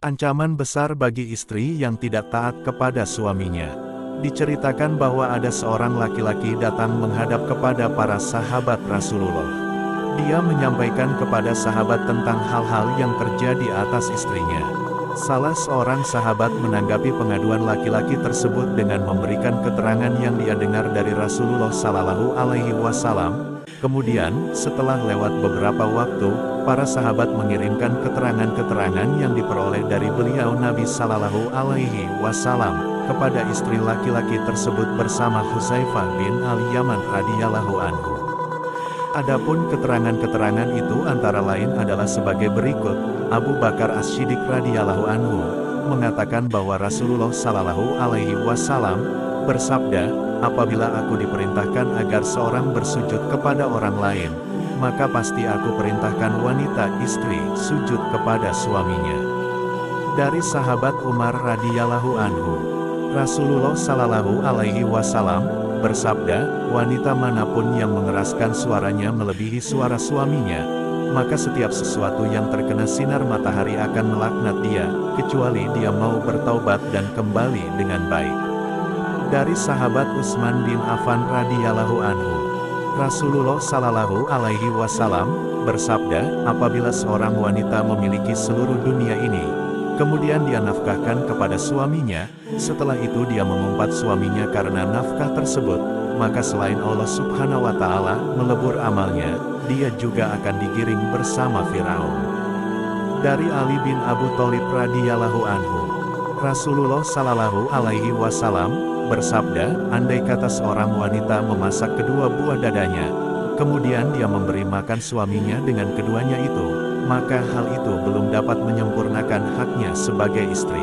Ancaman besar bagi istri yang tidak taat kepada suaminya. Diceritakan bahwa ada seorang laki-laki datang menghadap kepada para sahabat Rasulullah. Dia menyampaikan kepada sahabat tentang hal-hal yang terjadi atas istrinya. Salah seorang sahabat menanggapi pengaduan laki-laki tersebut dengan memberikan keterangan yang dia dengar dari Rasulullah Sallallahu Alaihi Wasallam. Kemudian, setelah lewat beberapa waktu, para sahabat mengirimkan keterangan-keterangan yang diperoleh dari beliau Nabi Sallallahu Alaihi Wasallam kepada istri laki-laki tersebut bersama Hudzaifah bin Al-Yaman radhiyallahu anhu. Adapun keterangan-keterangan itu antara lain adalah sebagai berikut. Abu Bakar As-Siddiq radhiyallahu anhu mengatakan bahwa Rasulullah Sallallahu Alaihi Wasallam bersabda, "Apabila aku diperintahkan agar seorang bersujud kepada orang lain, maka pasti aku perintahkan wanita istri sujud kepada suaminya." Dari sahabat Umar radhiyallahu anhu, Rasulullah Sallallahu Alaihi Wasallam bersabda, "Wanita manapun yang mengeraskan suaranya melebihi suara suaminya, maka setiap sesuatu yang terkena sinar matahari akan melaknat dia, kecuali dia mau bertaubat dan kembali dengan baik." Dari sahabat Utsman bin Affan radhiyallahu anhu, Rasulullah Sallallahu Alaihi Wasallam bersabda, "Apabila seorang wanita memiliki seluruh dunia ini, kemudian dia nafkahkan kepada suaminya, setelah itu dia mengumpat suaminya karena nafkah tersebut, maka selain Allah Subhanahu wa Ta'ala melebur amalnya, dia juga akan digiring bersama Firaun." Dari Ali bin Abu Thalib radhiyallahu anhu, Rasulullah Sallallahu Alaihi Wasallam bersabda, "Andai kata seorang wanita memasak kedua buah dadanya, kemudian dia memberi makan suaminya dengan keduanya itu, maka hal itu belum dapat menyempurnakan haknya sebagai istri."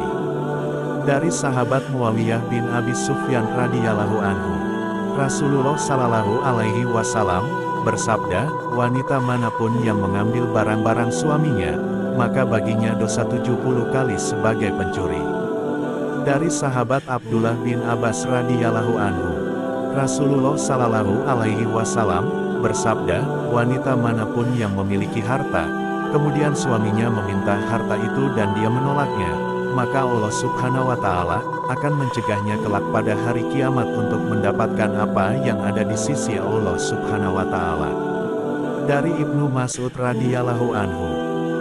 Dari sahabat Muawiyah bin Abi Sufyan radhiyallahu anhu, Rasulullah Sallallahu Alaihi Wasallam bersabda, "Wanita manapun yang mengambil barang-barang suaminya, maka baginya dosa 70 kali sebagai pencuri." Dari sahabat Abdullah bin Abbas radhiyallahu anhu, Rasulullah Sallallahu Alaihi Wasallam bersabda, "Wanita manapun yang memiliki harta, kemudian suaminya meminta harta itu dan dia menolaknya, maka Allah Subhanahu wa Ta'ala akan mencegahnya kelak pada hari kiamat untuk mendapatkan apa yang ada di sisi Allah Subhanahu wa Ta'ala." Dari Ibnu Mas'ud radhiyallahu anhu,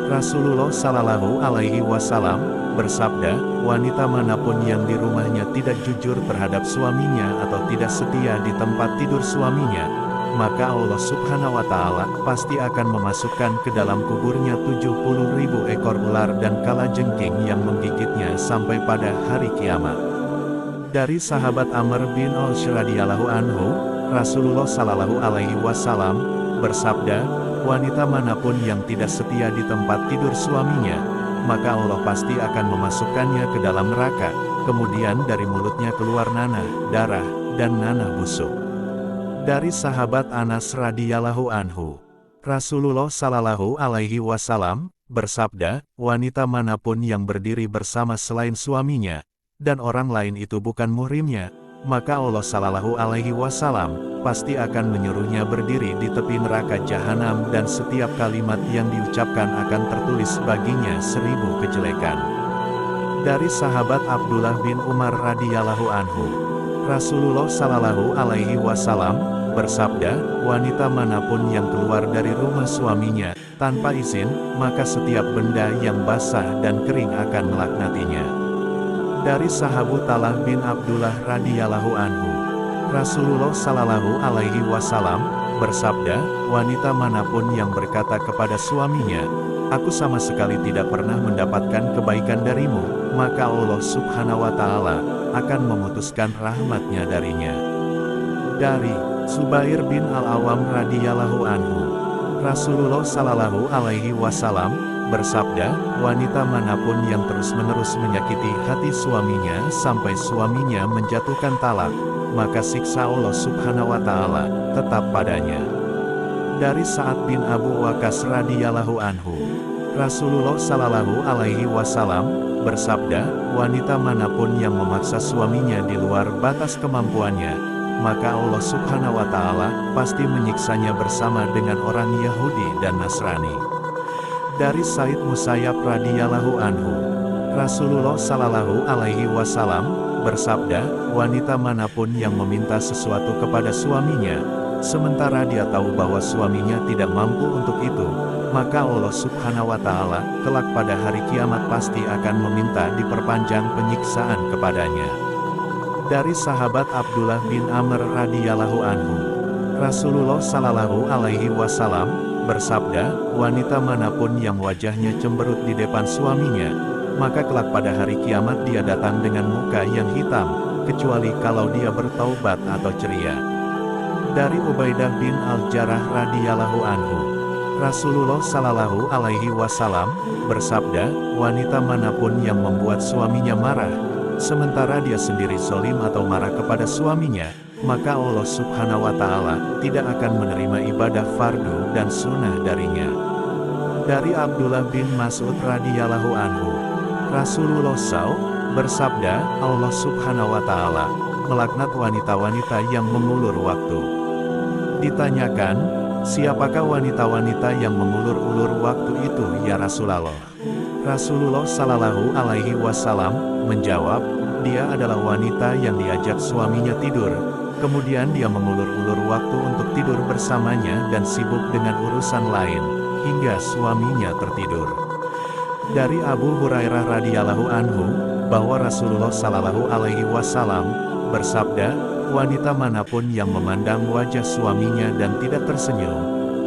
Rasulullah Sallallahu Alaihi Wasallam bersabda, "Wanita manapun yang di rumahnya tidak jujur terhadap suaminya atau tidak setia di tempat tidur suaminya, maka Allah Subhanahu wa Ta'ala pasti akan memasukkan ke dalam kuburnya 70.000 ekor ular dan kalajengking yang menggigitnya sampai pada hari kiamat." Dari sahabat Amr bin Al-As radhiyallahu anhu, Rasulullah Sallallahu Alaihi Wasallam bersabda, "Wanita manapun yang tidak setia di tempat tidur suaminya, maka Allah pasti akan memasukkannya ke dalam neraka, kemudian dari mulutnya keluar nanah, darah, dan nanah busuk." Dari sahabat Anas radhiyallahu anhu, Rasulullah Sallallahu Alaihi Wasallam bersabda, "Wanita manapun yang berdiri bersama selain suaminya, dan orang lain itu bukan muhrimnya, maka Allah Sallallahu Alaihi Wasallam pasti akan menyuruhnya berdiri di tepi neraka jahanam dan setiap kalimat yang diucapkan akan tertulis baginya 1000 kejelekan." Dari sahabat Abdullah bin Umar radhiyallahu anhu, Rasulullah Sallallahu Alaihi Wasallam bersabda, "Wanita manapun yang keluar dari rumah suaminya tanpa izin, maka setiap benda yang basah dan kering akan melaknatinya." Dari sahabat Talha bin Abdullah radhiyallahu anhu, Rasulullah Sallallahu Alaihi Wasallam bersabda, "Wanita manapun yang berkata kepada suaminya, 'Aku sama sekali tidak pernah mendapatkan kebaikan darimu,' maka Allah Subhanahu wa Ta'ala akan memutuskan rahmatnya darinya." Dari Zubair bin Al-Awwam radhiyallahu anhu, Rasulullah Sallallahu Alaihi Wasallam bersabda, "Wanita manapun yang terus-menerus menyakiti hati suaminya sampai suaminya menjatuhkan talak, maka siksa Allah Subhanahu wa Ta'ala tetap padanya." Dari Sa'ad bin Abu Waqqas radhiyallahu anhu, Rasulullah Sallallahu Alaihi Wasallam bersabda, "Wanita manapun yang memaksa suaminya di luar batas kemampuannya, maka Allah Subhanahu wa Ta'ala pasti menyiksanya bersama dengan orang Yahudi dan Nasrani." Dari Said Musayyab radhiyallahu anhu, Rasulullah Shallallahu Alaihi Wasallam bersabda, wanita manapun yang meminta sesuatu kepada suaminya, sementara dia tahu bahwa suaminya tidak mampu untuk itu, maka Allah Subhanahu wa Ta'ala kelak pada hari kiamat pasti akan meminta diperpanjang penyiksaan kepadanya. Dari sahabat Abdullah bin Amr radhiyallahu anhu, Rasulullah Shallallahu Alaihi Wasallam bersabda, wanita manapun yang wajahnya cemberut di depan suaminya, maka kelak pada hari kiamat dia datang dengan muka yang hitam, kecuali kalau dia bertaubat atau ceria. Dari Ubaidah bin Al-Jarrah radhiyallahu anhu, Rasulullah Shallallahu Alaihi Wasallam bersabda, wanita manapun yang membuat suaminya marah, sementara dia sendiri zalim atau marah kepada suaminya, maka Allah Subhanahu wa Ta'ala tidak akan menerima ibadah fardu dan sunnah darinya. Dari Abdullah bin Mas'ud radhiyallahu anhu, Rasulullah SAW bersabda, Allah Subhanahu wa Ta'ala melaknat wanita-wanita yang mengulur waktu. Ditanyakan, siapakah wanita-wanita yang mengulur-ulur waktu itu ya Rasulullah? Rasulullah Shallallahu Alaihi Wasallam menjawab, dia adalah wanita yang diajak suaminya tidur, kemudian dia mengulur-ulur waktu untuk tidur bersamanya dan sibuk dengan urusan lain, hingga suaminya tertidur. Dari Abu Hurairah radhiyallahu anhu, bahwa Rasulullah Shallallahu Alaihi Wasallam bersabda, wanita manapun yang memandang wajah suaminya dan tidak tersenyum,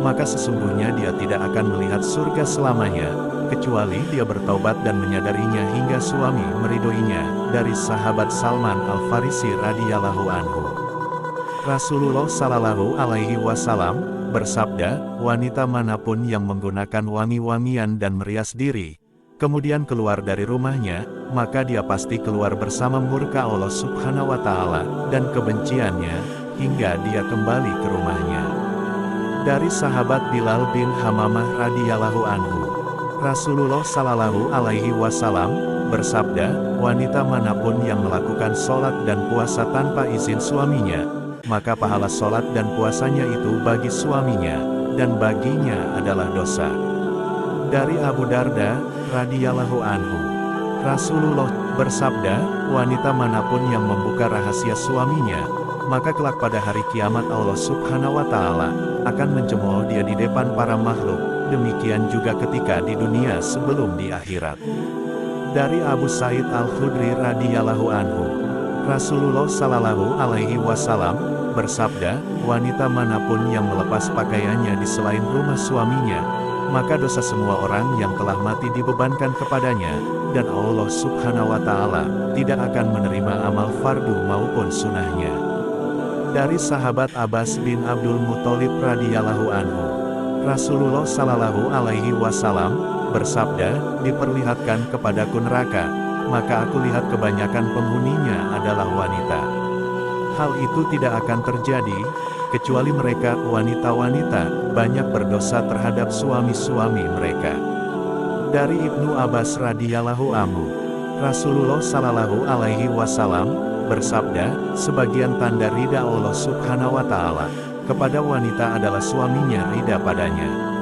maka sesungguhnya dia tidak akan melihat surga selamanya, kecuali dia bertaubat dan menyadarinya hingga suami meridhoinya. Dari sahabat Salman Al-Farisi radhiyallahu anhu, Rasulullah Shallallahu Alaihi Wasallam bersabda, wanita manapun yang menggunakan wangi-wangian dan merias diri, kemudian keluar dari rumahnya, maka dia pasti keluar bersama murka Allah Subhanahu wa Ta'ala dan kebenciannya, hingga dia kembali ke rumahnya. Dari sahabat Bilal bin Hamamah radhiyallahu anhu, Rasulullah Shallallahu Alaihi Wasallam bersabda, wanita manapun yang melakukan sholat dan puasa tanpa izin suaminya, maka pahala sholat dan puasanya itu bagi suaminya, dan baginya adalah dosa. Dari Abu Darda radhiyallahu anhu, Rasulullah bersabda, wanita manapun yang membuka rahasia suaminya, maka kelak pada hari kiamat Allah Subhanahu wa Ta'ala akan mencemooh dia di depan para makhluk, demikian juga ketika di dunia sebelum di akhirat. Dari Abu Sa'id Al-Khudri radhiyallahu anhu, Rasulullah Shallallahu Alaihi Wasallam bersabda, wanita manapun yang melepas pakaiannya di selain rumah suaminya, maka dosa semua orang yang telah mati dibebankan kepadanya, dan Allah Subhanahu wa Ta'ala tidak akan menerima amal fardu maupun sunnahnya. Dari sahabat Abbas bin Abdul Muthalib radhiyallahu anhu, Rasulullah Shallallahu Alaihi Wasallam bersabda, diperlihatkan kepadaku neraka, maka aku lihat kebanyakan penghuninya adalah wanita. Hal itu tidak akan terjadi, kecuali mereka wanita-wanita banyak berdosa terhadap suami-suami mereka. Dari Ibnu Abbas radhiyallahu anhu, Rasulullah Shallallahu Alaihi Wasallam bersabda, sebagian tanda ridha Allah Subhanahu wa Ta'ala kepada wanita adalah suaminya ridha padanya.